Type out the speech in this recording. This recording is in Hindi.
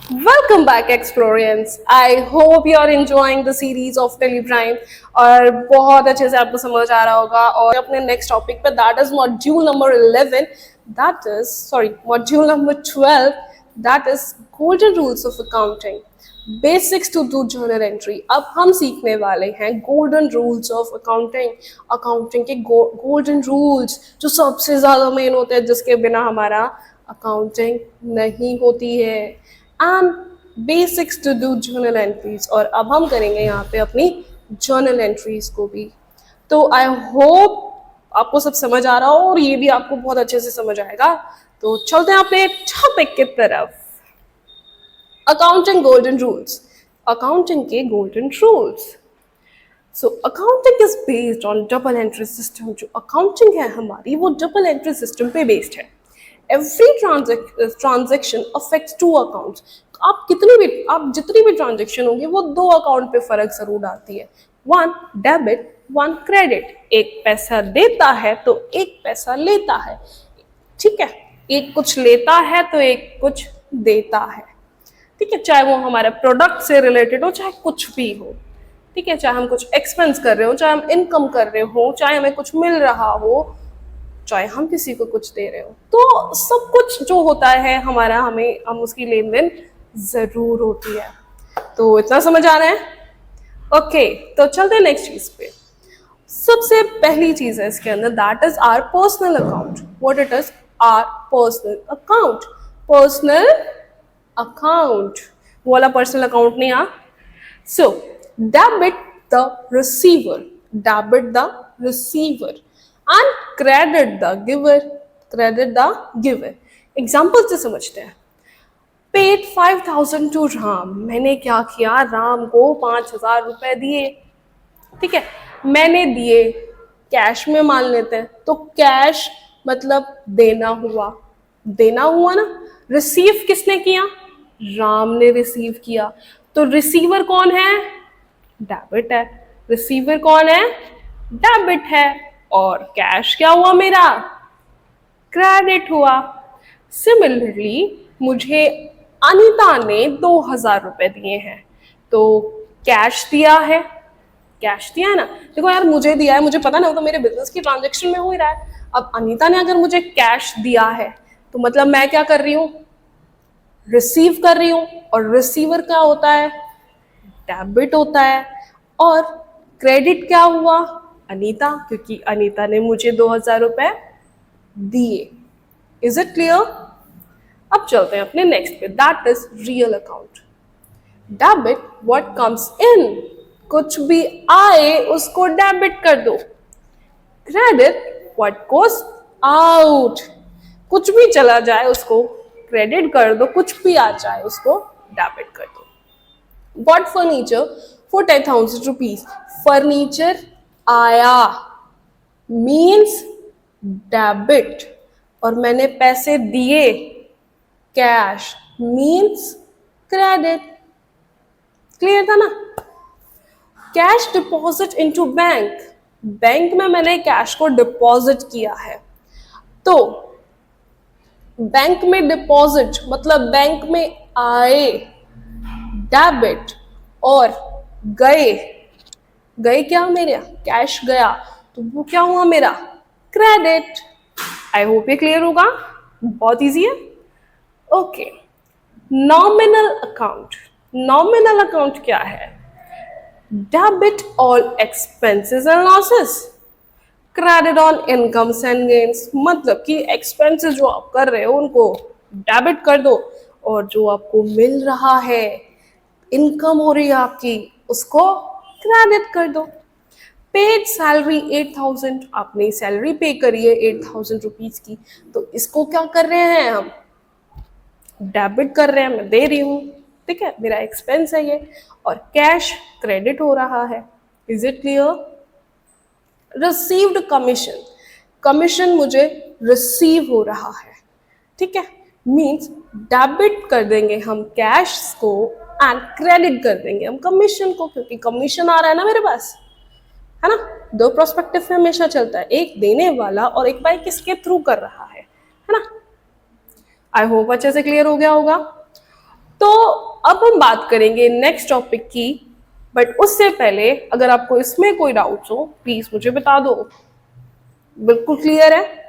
Welcome back, Explorians. I hope you are enjoying the series of Teleprime और बहुत अच्छे से आपको समझ आ रहा होगा और अपने नेक्स्ट टॉपिक पे that is module number 11 that is module number 12 that is golden rules of accounting basics to do journal entry. अब हम सीखने वाले हैं golden rules of accounting. Accounting के गोल्डन रूल्स जो सबसे ज़्यादा मेन होते हैं, जिसके बिना हमारा अकाउंटिंग नहीं होती है, and basics to do journal entries. और अब हम करेंगे यहाँ पे अपनी जर्नल एंट्रीज को भी। तो आई होप आपको सब समझ आ रहा हो और ये भी आपको बहुत अच्छे से समझ आएगा। तो चलते हैं अपने टॉपिक की तरफ। अकाउंटिंग गोल्डन रूल्स, अकाउंटिंग के golden rules. So accounting is based on double entry system. जो अकाउंटिंग है हमारी वो डबल एंट्री सिस्टम पे बेस्ड है। Every transaction affects two accounts. आप जितनी भी ट्रांजेक्शन होंगी वो दो अकाउंट पे फर्क जरूर डालती है। One debit, one credit. एक पैसा देता है तो एक पैसा लेता है, ठीक है। एक कुछ लेता है तो एक कुछ देता है, ठीक है। चाहे वो हमारे प्रोडक्ट से रिलेटेड हो, चाहे कुछ भी हो, ठीक है। चाहे हम कुछ एक्सपेंस कर रहे हो, चाहे हम इनकम कर रहे हो, चाहे हमें कुछ मिल रहा हो, चाहे हम किसी को कुछ दे रहे हो, तो सब कुछ जो होता है हमारा, हम उसकी लेन देन जरूर होती है। तो इतना समझ आ रहा है? ओके, तो चलते हैं नेक्स्ट चीज पे। सबसे पहली चीज है इसके अंदर, that is our personal account. What it is? Our personal account. Personal account, वो वाला पर्सनल अकाउंट नहीं। So debit the receiver, debit the receiver and credit the giver, credit the giver। Example से समझते हैं। Paid 5,000 to Ram. मैंने क्या किया? राम को 5,000 रुपए दिए, ठीक है। मैंने दिए, कैश में मान लेते हैं, तो कैश मतलब देना हुआ, देना हुआ ना। रिसीव किसने किया? राम ने रिसीव किया। तो रिसीवर कौन है? डेबिट है। रिसीवर कौन है? डेबिट है। और कैश क्या हुआ मेरा? क्रेडिट हुआ। सिमिलरली मुझे अनीता ने 2,000 रुपए दिए हैं, तो कैश दिया है, कैश दिया है ना। देखो यार, मुझे दिया है, मुझे पता ना, वो तो मेरे बिजनेस की ट्रांजेक्शन में हो ही रहा है। अब अनीता ने अगर मुझे कैश दिया है तो मतलब मैं क्या कर रही हूँ? रिसीव कर रही हूँ। और रिसीवर क्या होता है? डेबिट होता है। और क्रेडिट क्या हुआ? अनीता, क्योंकि अनीता ने मुझे 2,000 रुपए दिए। Is it clear? अब चलते हैं अपने नेक्स्ट पे, that is real account. Debit what comes in, कुछ भी आए उसको डेबिट कर दो। क्रेडिट व्हाट गोस आउट, कुछ भी चला जाए उसको क्रेडिट कर दो, कुछ भी आ जाए उसको डेबिट कर दो। Bought furniture for 10,000 rupees. Furniture आया मीन्स डेबिट, और मैंने पैसे दिए कैश मीन्स क्रेडिट। क्लियर था ना? Cash deposit into bank, bank में मैंने कैश को डिपॉजिट किया है, तो बैंक में डिपॉजिट मतलब बैंक में आए डेबिट, और गए, गए क्या मेरा? कैश गया, तो वो क्या हुआ मेरा? क्रेडिट। आई होप ये क्लियर होगा, बहुत इजी है। Okay, nominal account. Nominal account क्या है? Debit all expenses and losses, credit on incomes and gains. मतलब कि एक्सपेंसेस जो आप कर रहे हो उनको डेबिट कर दो, और जो आपको मिल रहा है, इनकम हो रही है आपकी, उसको क्रेडिट कर दो। पेड सैलरी 8,000, आपने सैलरी पे करी है 8,000 रुपीज की, तो इसको क्या कर रहे हैं हम? डेबिट कर रहे हैं, मैं दे रही हूँ, ठीक है, मेरा एक्सपेंस है ये, और कैश क्रेडिट हो रहा है। Is it clear? Received commission, commission मुझे रिसीव हो रहा है, ठीक है, मीन्स डेबिट कर देंगे हम कैश को एंड क्रेडिट कर देंगे हम कमीशन को, क्योंकि कमीशन आ रहा है ना मेरे पास, है ना। दो प्रोस्पेक्टिव में हमेशा चलता है, एक देने वाला और एक बाई किसके थ्रू कर रहा है ना। आई होप अच्छे से क्लियर हो गया होगा। तो अब हम बात करेंगे नेक्स्ट टॉपिक की, बट उससे पहले अगर आपको इसमें कोई डाउट्स हो प्लीज मुझे बता दो। बिल्कुल क्लियर है?